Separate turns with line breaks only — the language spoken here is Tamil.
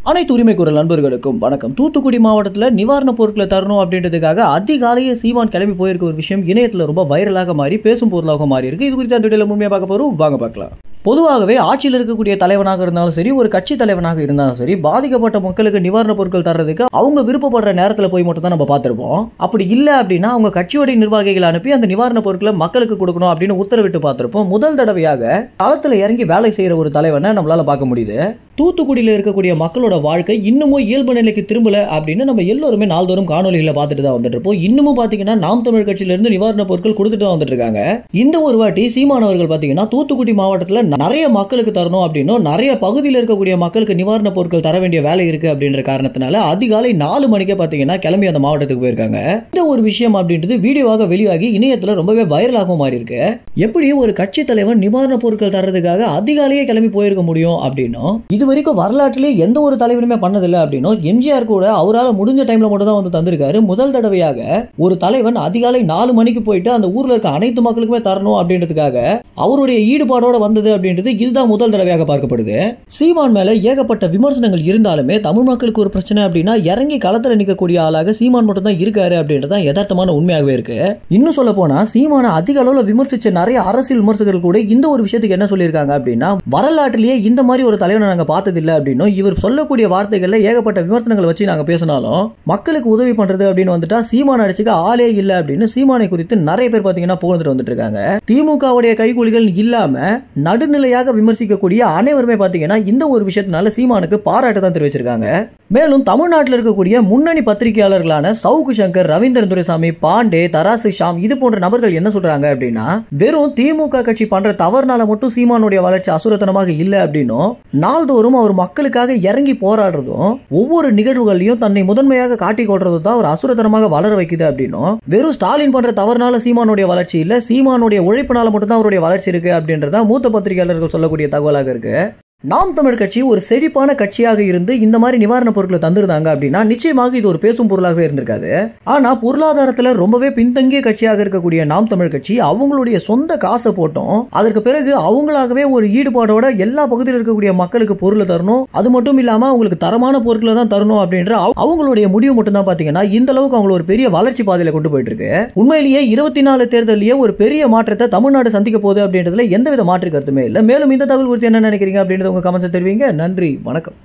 அனைத்து உரிமை குரல் நண்பர்களுக்கும் வணக்கம். தூத்துக்குடி மாவட்டத்தில் நிவாரணப் பொருட்களை தரணும் அப்படின்றதுக்காக அதிகாலையே சீமான் கிளம்பி போயிருக்க ஒரு விஷயம் இணையத்தில் ரொம்ப வைரலாக மாறி பேசும் பொருளாக மாறி இருக்கு. இது குறித்து அந்த வீடியோல முழுமையாக பார்க்க போறோம், வாங்க பார்க்கலாம். பொதுவாகவே ஆட்சியில் இருக்கக்கூடிய தலைவனாக இருந்தாலும் சரி, ஒரு கட்சி தலைவனாக இருந்தாலும் சரி, பாதிக்கப்பட்ட மக்களுக்கு நிவாரணப் பொருட்கள் தர்றதுக்கு அவங்க விருப்பப்படுற நேரத்தில் போய் மட்டும் தான் நம்ம பார்த்திருப்போம். அப்படி இல்லை அப்படின்னா அவங்க கட்சியோட நிர்வாகிகளை அனுப்பி அந்த நிவாரணப் பொருட்களை மக்களுக்கு கொடுக்கணும் அப்படின்னு உத்தரவிட்டு பார்த்திருப்போம். முதல் தடவையாக களத்தில் இறங்கி வேலை செய்யற ஒரு தலைவனை நம்மளால பார்க்க முடியுது. தூத்துக்குடியில் இருக்கக்கூடிய மக்களோட வாழ்க்கை இன்னமும் இயல்பு நிலைக்கு திரும்பல அப்படின்னு நம்ம எல்லோருமே நாள்தோறும் காணொலிகளை பார்த்துட்டு தான் வந்துட்டு இருப்போம். இன்னமும் பாத்தீங்கன்னா நாம் தமிழ் கட்சியிலிருந்து நிவாரணப் பொருட்கள் கொடுத்துட்டு தான் வந்துட்டு இருக்காங்க. இந்த ஒரு வாட்டி சீமானவர்கள் பாத்தீங்கன்னா தூத்துக்குடி மாவட்டத்தில் நிறைய மக்களுக்கு தரணும் அப்படின்னும் நிறைய பகுதியில் இருக்கக்கூடிய மக்களுக்கு நிவாரணப் பொருட்கள் தர வேண்டிய வேலை இருக்கு அப்படின்ற காரணத்தினால அதிகாலை 4 மணிக்கே பாத்தீங்கன்னா கிளம்பி அந்த மாவட்டத்துக்கு போயிருக்காங்க. இந்த ஒரு விஷயம் அப்படின்றது வீடியோவாக வெளியாகி இணையத்துல ரொம்பவே வைரலாகவும் மாறி இருக்கு. எப்படி ஒரு கட்சி தலைவர் நிவாரணப் பொருட்கள் தரதுக்காக அதிகாலையே கிளம்பி போயிருக்க முடியும் அப்படின்னும், இது வரைக்கும் வரலாற்றிலே எந்த ஒரு தலைவருமே பண்ணதில்லை அப்படின்னும், எம்ஜிஆர் கூட அவரால் முடிஞ்ச டைம்ல மட்டும் தான் வந்து தந்திருக்காரு. முதல் தடவையாக ஒரு தலைவன் அதிகாலை 4 மணிக்கு போயிட்டு அந்த ஊர்ல இருக்க அனைத்து மக்களுக்குமே தரணும் அப்படின்றதுக்காக அவருடைய ஈடுபாடோட வந்தது அப்படின்றது இதுதான் முதல் தடவையாக பார்க்கப்படுது. சீமான் மேல ஏகப்பட்ட விமர்சனங்கள் இருந்தாலுமே தமிழ் மக்களுக்கு ஒரு பிரச்சனை அப்படின்னா இறங்கி களத்துல நிற்கக்கூடிய ஆளாக சீமான் மட்டும் தான் இருக்காரு அப்படின்றதான் யதார்த்தமான உண்மையாகவே இருக்கு. இன்னும் சொல்ல போனா சீமான அதிக அளவுல விமர்சிச்ச நிறைய அரசியல் விமர்சகர்கள் கூட இந்த ஒரு விஷயத்துக்கு என்ன சொல்லியிருக்காங்க அப்படின்னா, வரலாற்றிலேயே இந்த மாதிரி ஒரு தலைவனை நாங்க பார்த்ததில்லை அப்படின்னும், இவர் சொல்லக்கூடிய வார்த்தைகள்ல ஏகப்பட்ட விமர்சனங்களை வச்சு நாங்க பேசினாலும் மக்களுக்கு உதவி பண்றது அப்படின்னு வந்துட்டா சீமான அடிச்சுக்க ஆளே இல்லை அப்படின்னு சீமானை குறித்து நிறைய பேர் பாத்தீங்கன்னா புகழ்ந்துட்டு வந்துட்டு இருக்காங்க. திமுகவுடைய கைகூலிகள் இல்லாம நடுநிலையாக விமர்சிக்கக்கூடிய அனைவருமே பாத்தீங்கன்னா இந்த ஒரு விஷயத்தினால சீமானுக்கு பாராட்டு தான் தெரிவிச்சிருக்காங்க. மேலும் தமிழ்நாட்டில் இருக்கக்கூடிய முன்னணி பத்திரிகையாளர்களான சவுக்கு சங்கர், ரவீந்திரன் துரைசாமி, பாண்டே, தராசு ஷாம் இது போன்ற நபர்கள் என்ன சொல்றாங்க அப்படின்னா, வெறும் திமுக கட்சி பண்ற தவறுனால மட்டும் சீமானுடைய வளர்ச்சி அசுரத்தனமாக இல்லை அப்படின்னும், நாள்தோறும் அவர் மக்களுக்காக இறங்கி போராடுறதும் ஒவ்வொரு நிகழ்வுகளையும் தன்னை முதன்மையாக காட்டிக் கொள்றதும் தான் ஒரு அசுரத்தனமாக வளர வைக்குது அப்படின்னும், வெறும் ஸ்டாலின் பண்ற தவறுனால சீமானுடைய வளர்ச்சி இல்ல, சீமானுடைய உழைப்பினால மட்டும் தான் அவருடைய வளர்ச்சி இருக்கு அப்படின்றத மூத்த பத்திரிகையாளர்கள் சொல்லக்கூடிய தகவலாக இருக்கு. நாம் தமிழ் கட்சி ஒரு செழிப்பான கட்சியாக இருந்து இந்த மாதிரி நிவாரணப் பொருட்களை தந்திருந்தாங்க அப்படின்னா நிச்சயமாக இது ஒரு பேசும் பொருளாகவே இருந்திருக்காது. ஆனா பொருளாதாரத்துல ரொம்பவே பின்தங்கிய கட்சியாக இருக்கக்கூடிய நாம் தமிழ் கட்சி அவங்களுடைய சொந்த காசை போட்டோம், அதற்கு பிறகு அவங்களாகவே ஒரு ஈடுபாடோட எல்லா பகுதியில் இருக்கக்கூடிய மக்களுக்கு பொருளை தரணும், அது மட்டும் இல்லாம அவங்களுக்கு தரமான பொருட்களை தான் தரணும் அப்படின்ற அவங்களுடைய முடிவு மட்டும் தான் பாத்தீங்கன்னா இந்த அளவுக்கு அவங்களை ஒரு பெரிய வளர்ச்சி பாதையில கொண்டு போயிட்டு இருக்கு. உண்மையிலேயே 24 தேர்தலிலேயே ஒரு பெரிய மாற்றத்தை தமிழ்நாடு சந்திக்க போகுது அப்படின்றதுல எந்தவித மாற்று கருத்துமே இல்லை. மேலும் இந்த தகவல் குறித்து என்ன நினைக்கிறீங்க அப்படின்றது உங்க கமெண்ட்ஸ் தெரிவிங்க. நன்றி, வணக்கம்.